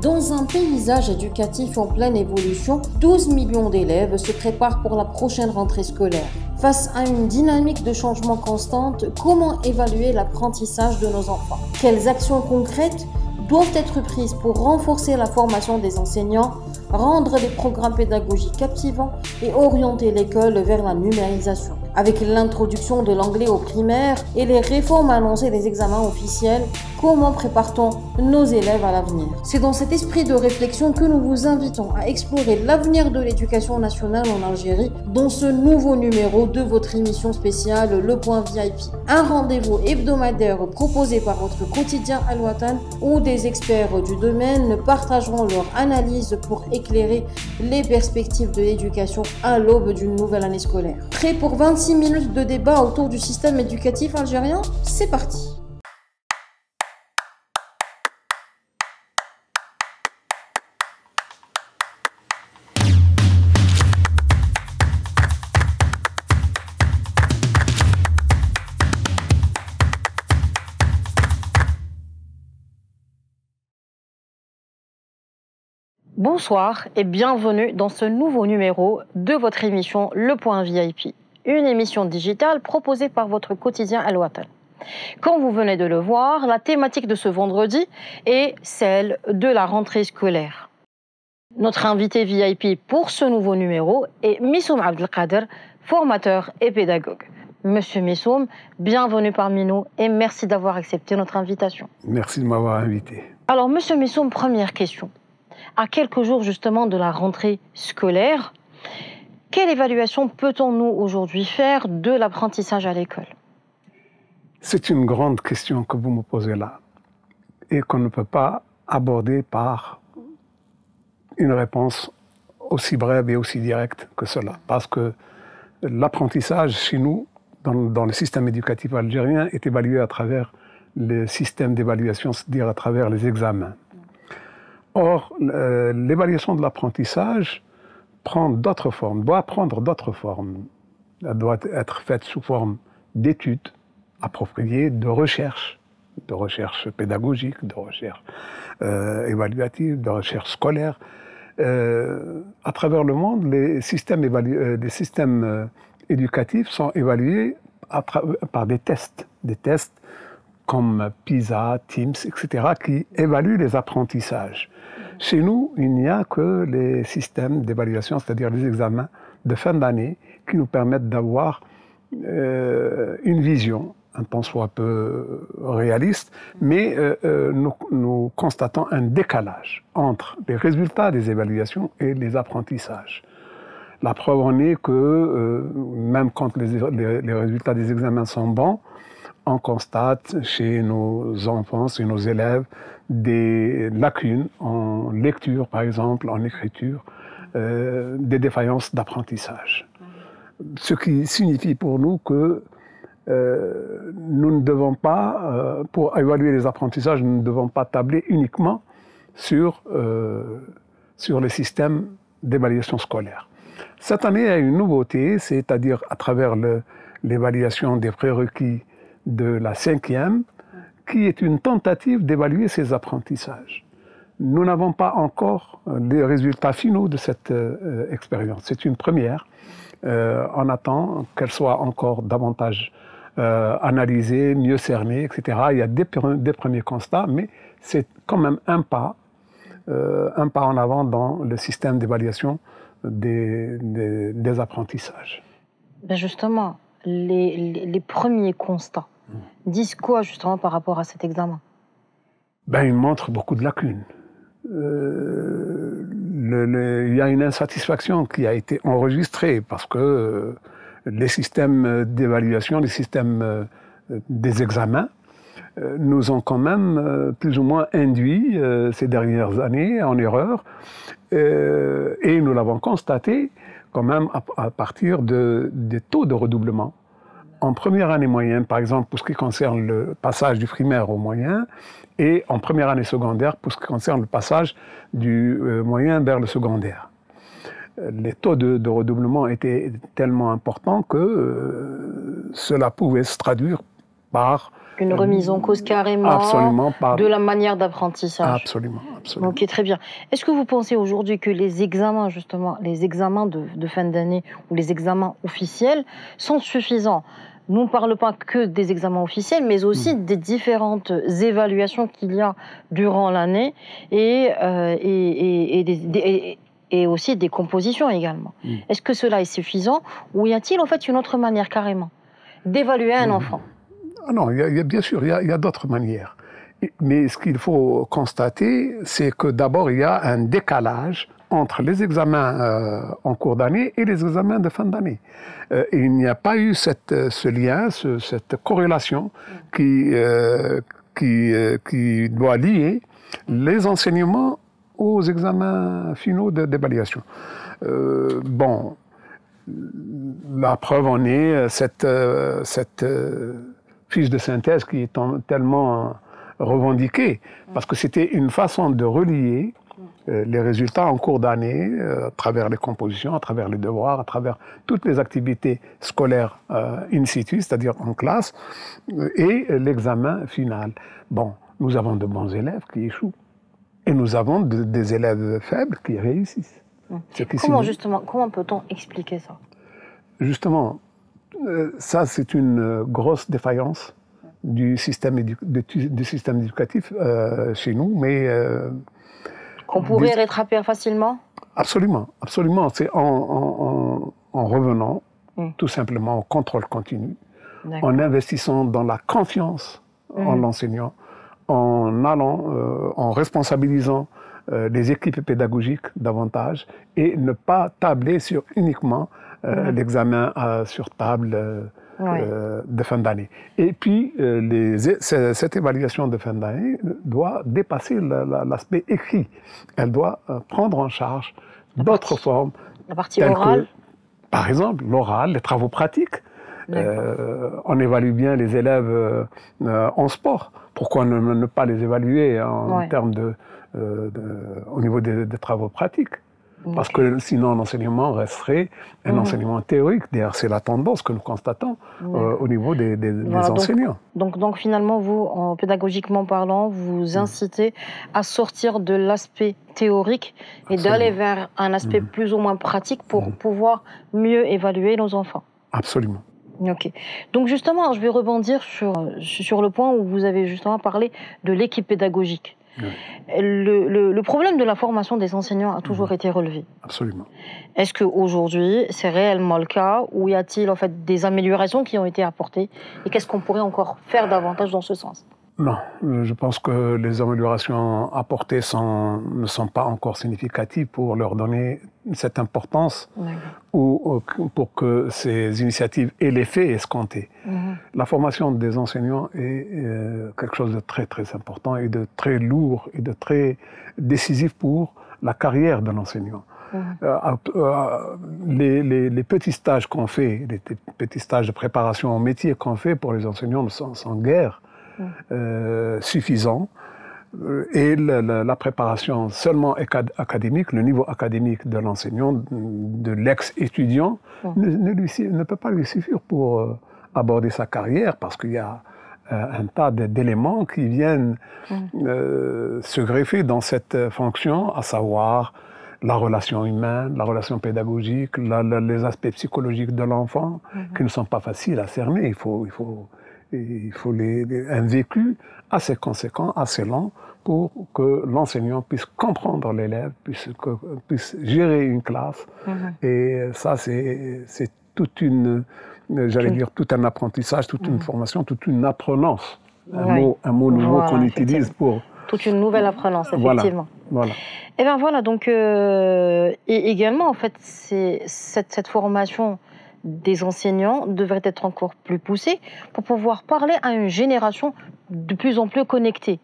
Dans un paysage éducatif en pleine évolution, 12 millions d'élèves se préparent pour la prochaine rentrée scolaire. Face à une dynamique de changement constante, comment évaluer l'apprentissage de nos enfants? Quelles actions concrètes doivent être prises pour renforcer la formation des enseignants, rendre les programmes pédagogiques captivants et orienter l'école vers la numérisation? Avec l'introduction de l'anglais au primaire et les réformes annoncées des examens officiels, comment prépare-t-on nos élèves à l'avenir? C'est dans cet esprit de réflexion que nous vous invitons à explorer l'avenir de l'éducation nationale en Algérie dans ce nouveau numéro de votre émission spéciale Le Point VIP. Un rendez-vous hebdomadaire proposé par votre quotidien Al Watan où des experts du domaine partageront leur analyse pour éclairer les perspectives de l'éducation à l'aube d'une nouvelle année scolaire. Prêt pour 26 minutes de débat autour du système éducatif algérien? C'est parti! Bonsoir et bienvenue dans ce nouveau numéro de votre émission Le Point VIP, une émission digitale proposée par votre quotidien Al Watan. Comme vous venez de le voir, la thématique de ce vendredi est celle de la rentrée scolaire. Notre invité VIP pour ce nouveau numéro est Missoum Abdelkader, formateur et pédagogue. Monsieur Missoum, bienvenue parmi nous et merci d'avoir accepté notre invitation. Merci de m'avoir invité. Alors, Monsieur Missoum, première question. À quelques jours justement de la rentrée scolaire, quelle évaluation peut-on nous aujourd'hui faire de l'apprentissage à l'école? C'est une grande question que vous me posez là et qu'on ne peut pas aborder par une réponse aussi brève et aussi directe que cela. Parce que l'apprentissage chez nous, dans le système éducatif algérien, est évalué à travers le système d'évaluation, c'est-à-dire à travers les examens. Or, l'évaluation de l'apprentissage prend d'autres formes, doit prendre d'autres formes. Elle doit être faite sous forme d'études appropriées, de recherche pédagogique, de recherche évaluative, de recherche scolaire. À travers le monde, les systèmes éducatifs sont évalués par des tests comme PISA, TIMSS, etc., qui évaluent les apprentissages. Chez nous, il n'y a que les systèmes d'évaluation, c'est-à-dire les examens de fin d'année, qui nous permettent d'avoir une vision, un tant soit peu réaliste, mais nous constatons un décalage entre les résultats des évaluations et les apprentissages. La preuve en est que, même quand les résultats des examens sont bons, on constate chez nos enfants, chez nos élèves, des lacunes en lecture, par exemple, en écriture, des défaillances d'apprentissage. Ce qui signifie pour nous que nous ne devons pas, pour évaluer les apprentissages, nous ne devons pas tabler uniquement sur les systèmes d'évaluation scolaire. Cette année, il y a une nouveauté, c'est-à-dire à travers l'évaluation des prérequis de la 5e, qui est une tentative d'évaluer ces apprentissages. Nous n'avons pas encore les résultats finaux de cette expérience. C'est une première. On attend qu'elle soit encore davantage analysée, mieux cernée, etc. Il y a des premiers constats, mais c'est quand même un pas en avant dans le système d'évaluation des apprentissages. Ben justement, les premiers constats disent quoi justement par rapport à cet examen? Ben, ils montrent beaucoup de lacunes. Il y a une insatisfaction qui a été enregistrée parce que les systèmes d'évaluation, les systèmes des examens nous ont quand même plus ou moins induits ces dernières années en erreur et nous l'avons constaté quand même à partir des taux de redoublement. En première année moyenne, par exemple, pour ce qui concerne le passage du primaire au moyen, et en première année secondaire, pour ce qui concerne le passage du moyen vers le secondaire. Les taux de redoublement étaient tellement importants que cela pouvait se traduire par une remise en cause carrément de la manière d'apprentissage. Absolument, absolument. Ok, très bien. Est-ce que vous pensez aujourd'hui que les examens, justement, les examens de fin d'année ou les examens officiels sont suffisants? Nous ne parlons pas que des examens officiels, mais aussi des différentes évaluations qu'il y a durant l'année et aussi des compositions également. Est-ce que cela est suffisant ou y a-t-il en fait une autre manière carrément d'évaluer un enfant? Non, bien sûr, il y a d'autres manières. Mais ce qu'il faut constater, c'est que d'abord, il y a un décalage entre les examens en cours d'année et les examens de fin d'année. Il n'y a pas eu ce lien, cette corrélation qui doit lier les enseignements aux examens finaux d'évaluation. Bon, la preuve en est cette fiche de synthèse qui est tellement revendiquée, parce que c'était une façon de relier les résultats en cours d'année à travers les compositions, à travers les devoirs, à travers toutes les activités scolaires in situ, c'est-à-dire en classe, et l'examen final. Bon, nous avons de bons élèves qui échouent. Et nous avons des élèves faibles qui réussissent. Comment peut-on expliquer ça? Justement, ça c'est une grosse défaillance du système éducatif chez nous, mais... qu'on pourrait rattraper facilement? Absolument, absolument. C'est en revenant tout simplement au contrôle continu, en investissant dans la confiance en l'enseignant, en responsabilisant les équipes pédagogiques davantage et ne pas tabler sur uniquement l'examen sur table de fin d'année. Et puis, cette évaluation de fin d'année doit dépasser l'aspect écrit. Elle doit prendre en charge d'autres formes. La partie orale? Par exemple, l'oral, les travaux pratiques. On évalue bien les élèves en sport. Pourquoi ne pas les évaluer en termes au niveau des travaux pratiques? Parce que sinon l'enseignement resterait un enseignement théorique. D'ailleurs, c'est la tendance que nous constatons au niveau des enseignants. Donc finalement, vous, pédagogiquement parlant, vous incitez à sortir de l'aspect théorique et d'aller vers un aspect plus ou moins pratique pour pouvoir mieux évaluer nos enfants. Absolument. Ok. Donc justement, je vais rebondir sur le point où vous avez justement parlé de l'équipe pédagogique. Le problème de la formation des enseignants a toujours été relevé. Absolument. Est-ce qu'aujourd'hui, c'est réellement le cas ou y a-t-il en fait des améliorations qui ont été apportées et qu'est-ce qu'on pourrait encore faire davantage dans ce sens? Non, je pense que les améliorations apportées ne sont pas encore significatives pour leur donner cette importance ou pour que ces initiatives aient l'effet escompté. La formation des enseignants est quelque chose de très très important et de très lourd et de très décisif pour la carrière de l'enseignant. Les petits stages qu'on fait, les petits stages de préparation au métier qu'on fait pour les enseignants ne sont guère suffisant et la préparation seulement académique, le niveau académique de l'enseignant, de l'ex-étudiant, ne peut pas lui suffire pour aborder sa carrière parce qu'il y a un tas d'éléments qui viennent se greffer dans cette fonction, à savoir la relation humaine, la relation pédagogique, les aspects psychologiques de l'enfant qui ne sont pas faciles à cerner. Il faut un vécu assez conséquent, assez long, pour que l'enseignant puisse comprendre l'élève, puisse gérer une classe. Et ça, c'est toute une, tout un apprentissage, toute une formation, toute une apprenance. Un mot nouveau qu'on utilise pour... Toute une nouvelle apprenance, effectivement. Voilà. Et bien voilà, donc, et également, en fait, cette formation des enseignants devrait être encore plus poussée pour pouvoir parler à une génération de plus en plus connectée.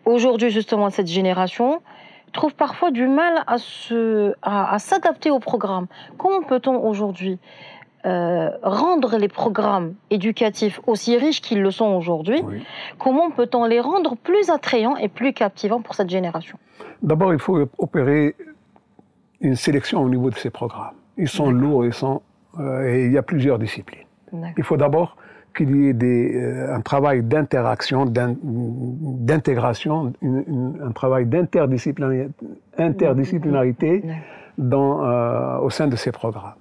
Aujourd'hui, justement, cette génération trouve parfois du mal à s'adapter au programme. Comment peut-on aujourd'hui rendre les programmes éducatifs aussi riches qu'ils le sont aujourd'hui? Comment peut-on les rendre plus attrayants et plus captivants pour cette génération? D'abord, il faut opérer une sélection au niveau de ces programmes. Ils sont lourds, et il y a plusieurs disciplines. Il faut d'abord qu'il y ait un travail d'interaction, d'intégration, un travail d'interdisciplinarité au sein de ces programmes.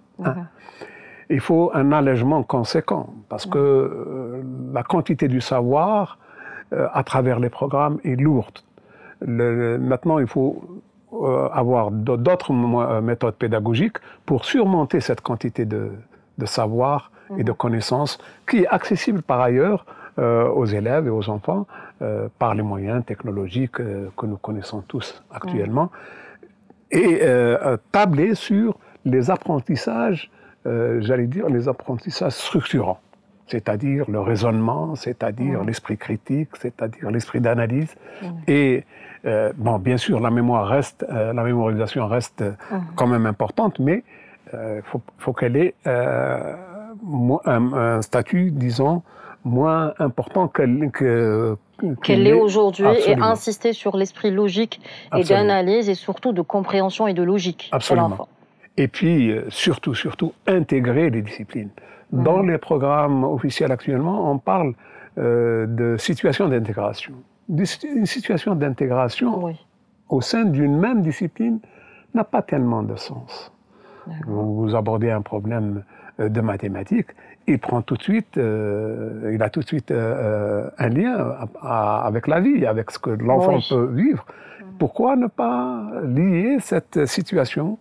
Il faut un allègement conséquent parce que la quantité du savoir à travers les programmes est lourde. Maintenant, il faut avoir d'autres méthodes pédagogiques pour surmonter cette quantité de savoir et de connaissances qui est accessible par ailleurs aux élèves et aux enfants par les moyens technologiques que nous connaissons tous actuellement et tabler sur les apprentissages, j'allais dire les apprentissages structurants, c'est-à-dire le raisonnement, c'est-à-dire l'esprit critique, c'est-à-dire l'esprit d'analyse et bon, bien sûr, la mémorisation reste quand même importante, mais faut qu'elle ait un statut, disons, moins important qu'elle est aujourd'hui, et insister sur l'esprit logique et d'analyse et surtout de compréhension et de logique de l'enfant. Et puis, surtout, intégrer les disciplines. Dans les programmes officiels actuellement, on parle de situation d'intégration. Une situation d'intégration au sein d'une même discipline n'a pas tellement de sens. Vous abordez un problème de mathématiques, il a tout de suite un lien avec la vie, avec ce que l'enfant peut vivre. Pourquoi ne pas lier cette situation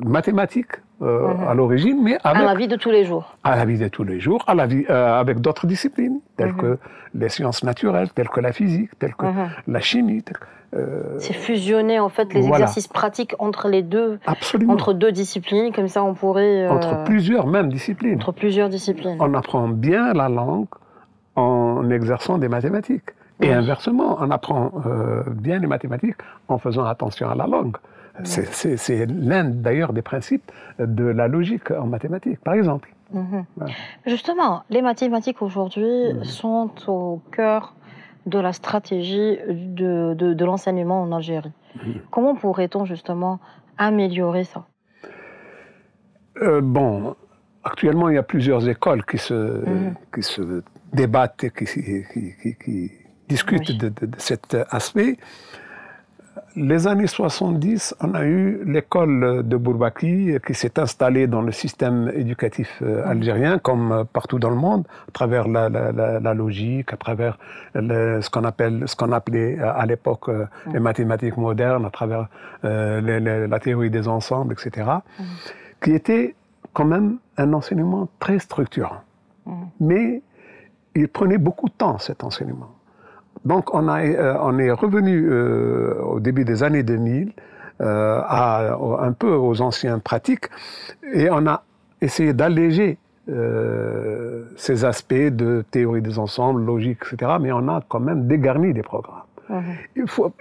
mathématique à l'origine, mais avec, à la vie de tous les jours. À la vie de tous les jours, à la vie, avec d'autres disciplines, telles que les sciences naturelles, telles que la physique, telles que la chimie. C'est fusionner en fait les exercices pratiques entre les deux, entre deux disciplines, comme ça on pourrait... Entre plusieurs mêmes disciplines. Entre plusieurs disciplines. On apprend bien la langue en exerçant des mathématiques. Et inversement, on apprend bien les mathématiques en faisant attention à la langue. C'est l'un d'ailleurs des principes de la logique en mathématiques, par exemple. Justement, les mathématiques aujourd'hui sont au cœur de la stratégie de l'enseignement en Algérie. Comment pourrait-on justement améliorer ça? Bon, actuellement, il y a plusieurs écoles qui se débattent et qui discutent de cet aspect. Les années 70, on a eu l'école de Bourbaki qui s'est installée dans le système éducatif algérien, comme partout dans le monde, à travers la logique, à travers ce qu'on appelait à l'époque les mathématiques modernes, à travers la théorie des ensembles, etc., qui était quand même un enseignement très structurant. Mais il prenait beaucoup de temps, cet enseignement. Donc on est revenu au début des années 2000 un peu aux anciennes pratiques et on a essayé d'alléger ces aspects de théorie des ensembles, logique, etc. Mais on a quand même dégarni des programmes.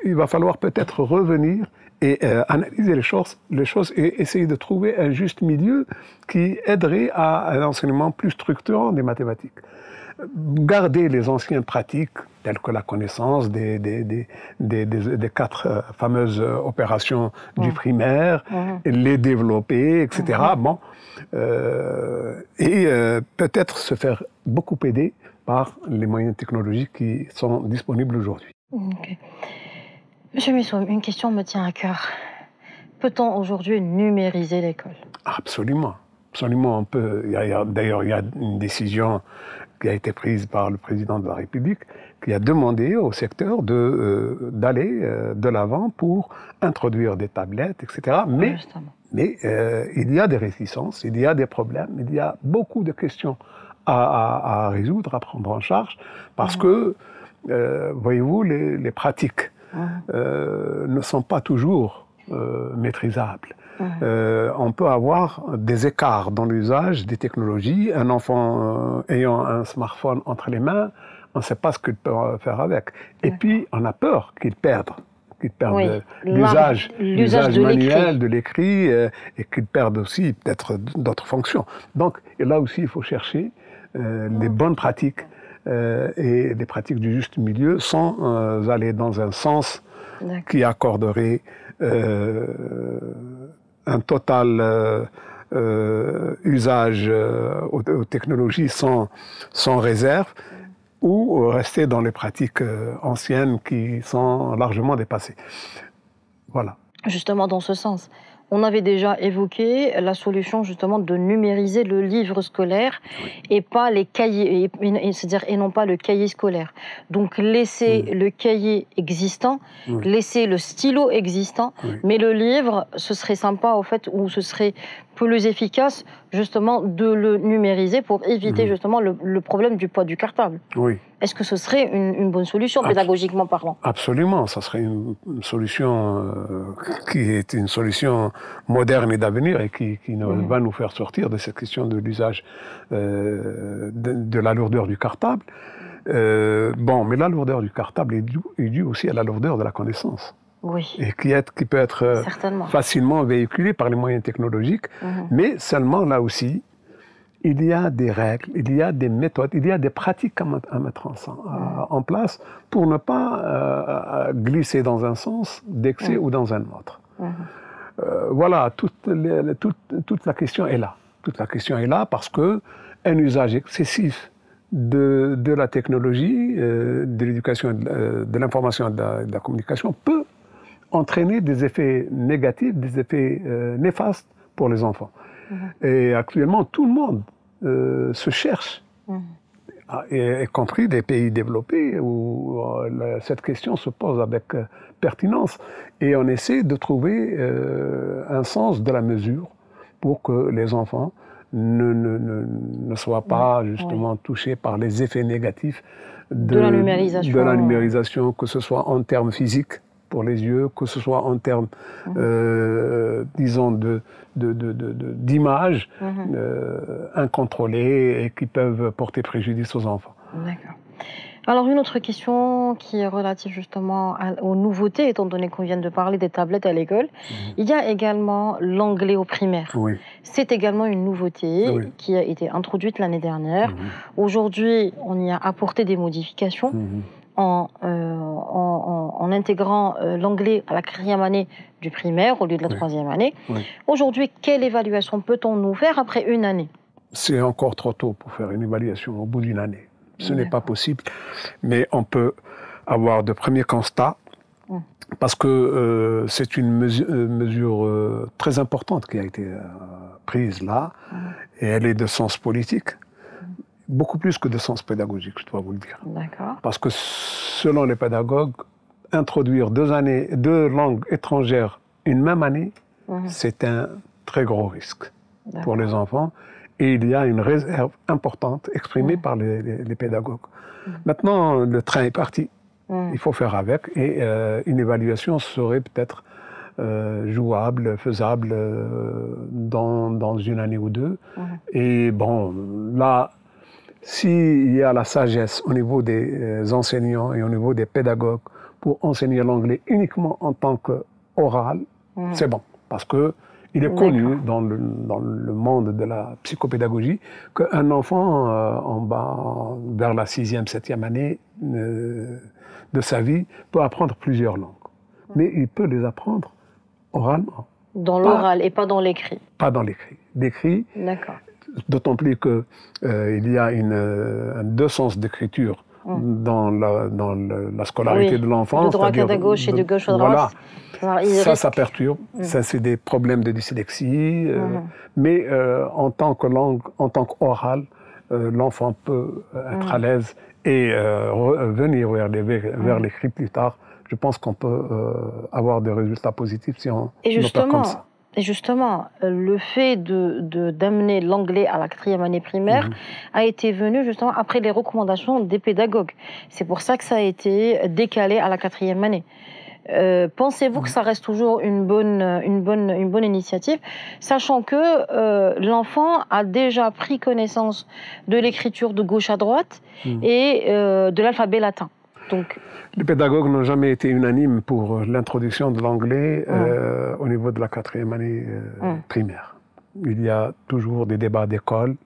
Il va falloir peut-être revenir et analyser les choses et essayer de trouver un juste milieu qui aiderait à un enseignement plus structurant des mathématiques. Garder les anciennes pratiques, telles que la connaissance des 4 fameuses opérations du primaire, les développer, etc. Bon, et peut-être se faire beaucoup aider par les moyens technologiques qui sont disponibles aujourd'hui. Monsieur Missoum, une question me tient à cœur. Peut-on aujourd'hui numériser l'école? Absolument. Absolument, on peut. D'ailleurs, il y a une décision qui a été prise par le président de la République, qui a demandé au secteur d'aller de l'avant pour introduire des tablettes, etc. Mais il y a des réticences, il y a des problèmes, il y a beaucoup de questions à résoudre, à prendre en charge, parce que, voyez-vous, les pratiques ne sont pas toujours maîtrisables. On peut avoir des écarts dans l'usage des technologies. Un enfant ayant un smartphone entre les mains, on ne sait pas ce qu'il peut faire avec. Et puis, on a peur qu'il perde l'usage manuel de l'écrit et qu'il perde aussi peut-être d'autres fonctions. Donc, là aussi, il faut chercher les bonnes pratiques et les pratiques du juste milieu sans aller dans un sens qui accorderait un total usage aux technologies sans réserve, ou rester dans les pratiques anciennes qui sont largement dépassées. Voilà. Justement, dans ce sens, on avait déjà évoqué la solution justement de numériser le livre scolaire et pas les cahiers, c'est-à-dire et non pas le cahier scolaire. Donc laisser le cahier existant, laisser le stylo existant, mais le livre, ce serait sympa au fait, ou ce serait plus efficace justement de le numériser pour éviter justement le problème du poids du cartable. Oui. Est-ce que ce serait une bonne solution pédagogiquement parlant? Absolument, ça serait une solution qui est une solution moderne et d'avenir et qui va nous faire sortir de cette question de l'usage de la lourdeur du cartable. Bon, mais la lourdeur du cartable est due aussi à la lourdeur de la connaissance. Oui. Et qui peut être facilement véhiculée par les moyens technologiques, mais seulement là aussi, il y a des règles, il y a des méthodes, il y a des pratiques à mettre en place pour ne pas glisser dans un sens d'excès ou dans un autre. Voilà, toute la question est là. Toute la question est là parce qu'un usage excessif de la technologie, de l'éducation, de l'information et de la communication peut entraîner des effets négatifs, des effets néfastes pour les enfants. Et actuellement, tout le monde se cherche, y compris des pays développés où cette question se pose avec pertinence. Et on essaie de trouver un sens de la mesure pour que les enfants ne soient pas justement touchés par les effets négatifs de la numérisation, que ce soit en termes physiques, pour les yeux, que ce soit en termes, disons, d'images incontrôlées et qui peuvent porter préjudice aux enfants. D'accord. Alors, une autre question qui est relative justement aux nouveautés, étant donné qu'on vient de parler des tablettes à l'école, il y a également l'anglais au primaire. Oui. C'est également une nouveauté qui a été introduite l'année dernière. Aujourd'hui, on y a apporté des modifications. En intégrant l'anglais à la 4e année du primaire au lieu de la 3e année. Aujourd'hui, quelle évaluation peut-on nous faire après une année? C'est encore trop tôt pour faire une évaluation au bout d'une année. Ce n'est pas possible, mais on peut avoir de premiers constats parce que c'est une mesure très importante qui a été prise là et elle est de sens politique. Beaucoup plus que de sens pédagogique, je dois vous le dire. D'accord. Parce que selon les pédagogues, introduire 2 langues étrangères une même année, c'est un très gros risque pour les enfants. Et il y a une réserve importante exprimée par les pédagogues. Maintenant, le train est parti. Il faut faire avec. Et une évaluation serait peut-être jouable, faisable dans une année ou deux. Et bon, là, s'il y a la sagesse au niveau des enseignants et au niveau des pédagogues pour enseigner l'anglais uniquement en tant qu'oral, c'est bon. Parce qu'il est connu dans le monde de la psychopédagogie qu'un enfant vers la 6e, 7e année de sa vie peut apprendre plusieurs langues. Mais il peut les apprendre oralement. Dans l'oral et pas dans l'écrit. Pas dans l'écrit. L'écrit. D'accord. D'autant plus qu'il y a deux sens d'écriture dans la scolarité de l'enfant. De droite à gauche et de gauche à droite. Voilà. Ça perturbe. Ça, c'est des problèmes de dyslexie. Mais en tant que langue, en tant qu'oral, l'enfant peut être à l'aise et venir vers l'écrit plus tard. Je pense qu'on peut avoir des résultats positifs si on opère comme ça. Et justement, le fait d'amener l'anglais à la 4e année primaire a été venu justement après les recommandations des pédagogues. C'est pour ça que ça a été décalé à la 4e année. Pensez-vous que ça reste toujours une bonne initiative, sachant que l'enfant a déjà pris connaissance de l'écriture de gauche à droite et de l'alphabet latin. Donc, les pédagogues n'ont jamais été unanimes pour l'introduction de l'anglais au niveau de la 4e année primaire. Il y a toujours des débats d'école.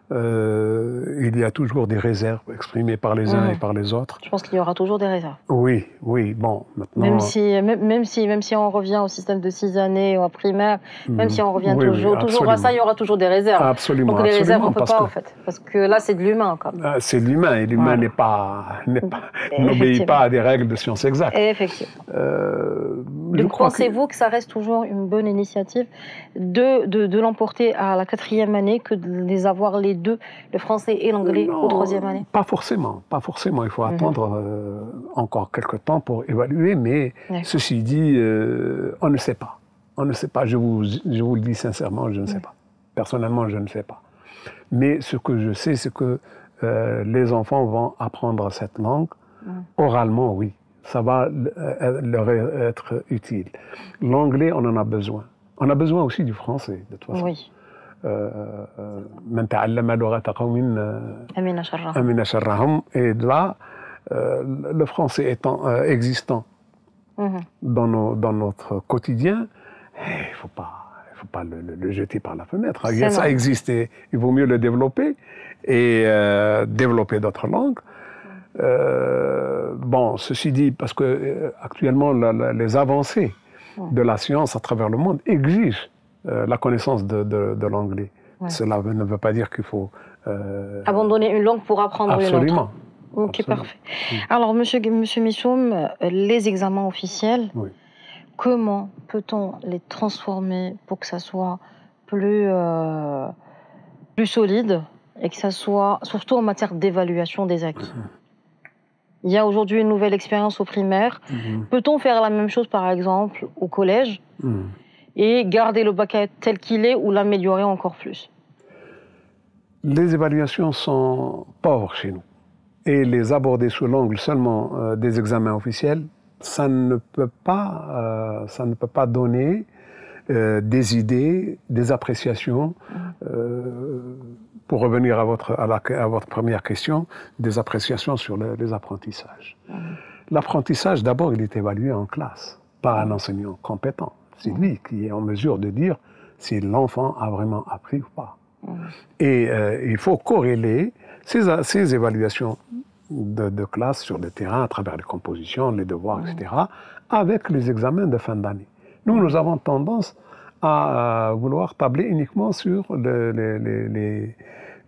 Il y a toujours des réserves exprimées par les uns et par les autres. Je pense qu'il y aura toujours des réserves. Oui, oui, bon, maintenant... Même si on revient au système de 6 années, au primaire, même si on revient toujours à ça, il y donc les réserves, on ne peut pas, en fait. Parce que là, c'est de l'humain, quand même. C'est de l'humain, et l'humain n'obéit pas à des règles de science exactes. Effectivement. Donc, pensez-vous que ça reste toujours une bonne initiative de l'emporter à la 4e année que de les avoir les deux, le français et l'anglais, au 3e année? Pas forcément. Il faut attendre encore quelques temps pour évaluer, mais ceci dit, on ne sait pas. On ne sait pas, je vous le dis sincèrement, je ne sais pas. Personnellement, je ne sais pas. Mais ce que je sais, c'est que les enfants vont apprendre cette langue oralement, oui. Ça va leur être utile. L'anglais, on en a besoin. On a besoin aussi du français, de toute façon. Oui. Et là, le français étant existant dans notre quotidien, il ne faut pas le jeter par la fenêtre. Ça existe et il vaut mieux le développer et développer d'autres langues. Bon, ceci dit, parce que actuellement les avancées de la science à travers le monde exigent la connaissance de l'anglais. Cela ne veut pas dire qu'il faut abandonner une langue pour apprendre une autre. Absolument. Ok, parfait. Alors, monsieur Missoum, les examens officiels, comment peut-on les transformer pour que ça soit plus solide et que ça soit, surtout en matière d'évaluation des acquis? Il y a aujourd'hui une nouvelle expérience au primaire. Peut-on faire la même chose, par exemple, au collège et garder le bac tel qu'il est ou l'améliorer encore plus? Les évaluations sont pauvres chez nous. Et les aborder sous l'angle seulement des examens officiels, ça ne peut pas donner des idées, des appréciations. Pour revenir à votre première question, des appréciations sur les apprentissages. L'apprentissage, d'abord, il est évalué en classe par un enseignant compétent. C'est lui qui est en mesure de dire si l'enfant a vraiment appris ou pas. Et il faut corréler ces évaluations de classe sur le terrain, à travers les compositions, les devoirs, etc., avec les examens de fin d'année. Nous avons tendance à vouloir tabler uniquement sur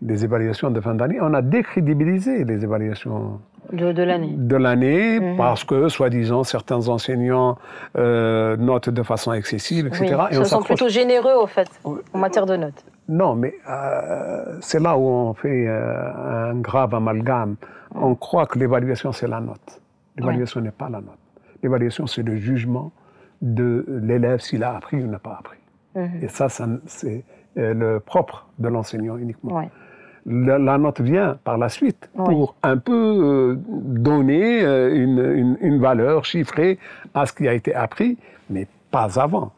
les évaluations de fin d'année. On a décrédibilisé les évaluations de l'année parce que, soi-disant, certains enseignants notent de façon excessive, etc. Oui, ils sont plutôt généreux, au fait, en matière de notes. Non, mais c'est là où on fait un grave amalgame. On croit que l'évaluation, c'est la note. L'évaluation n'est pas la note. L'évaluation, c'est le jugement de l'élève s'il a appris ou n'a pas appris. Et ça c'est le propre de l'enseignant uniquement. La note vient par la suite pour un peu donner une valeur chiffrée à ce qui a été appris, mais pas avant.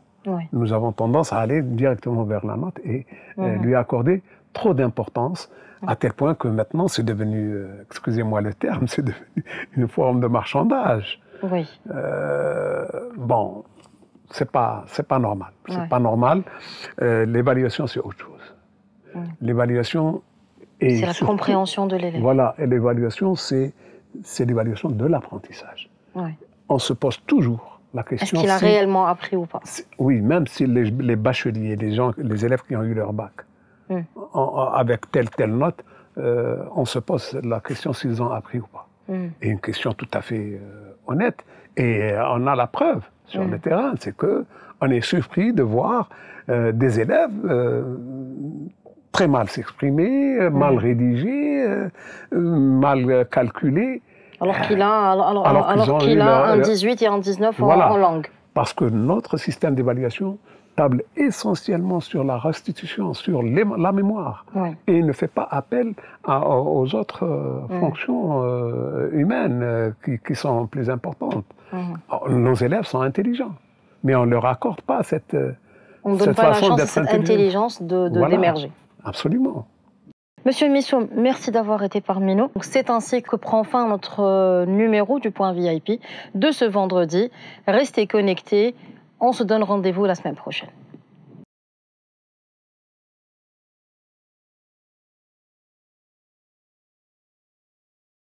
Nous avons tendance à aller directement vers la note et lui accorder trop d'importance, à tel point que maintenant c'est devenu, excusez-moi le terme, c'est devenu une forme de marchandage. Bon, c'est pas normal. C'est pas normal. L'évaluation, c'est autre chose. L'évaluation est... C'est la compréhension de l'élève. Voilà, et l'évaluation, c'est l'évaluation de l'apprentissage. On se pose toujours la question... Est-ce qu'il a réellement appris ou pas? Oui, même si les bacheliers, les élèves qui ont eu leur bac, avec telle note, on se pose la question s'ils ont appris ou pas. Et une question tout à fait honnête. Et on a la preuve sur le terrain, c'est qu'on est surpris de voir des élèves très mal s'exprimer, mal rédigés, mal calculés. Alors qu'il a un 18 et un 19 en langue. Parce que notre système d'évaluation table essentiellement sur la restitution, sur la mémoire, et ne fait pas appel aux autres fonctions humaines qui sont plus importantes. Nos élèves sont intelligents, mais on ne leur accorde pas cette on ne donne pas la chance à cette intelligence d'émerger. Absolument. Monsieur Missoum, merci d'avoir été parmi nous. C'est ainsi que prend fin notre numéro du Point VIP de ce vendredi. Restez connectés. On se donne rendez-vous la semaine prochaine.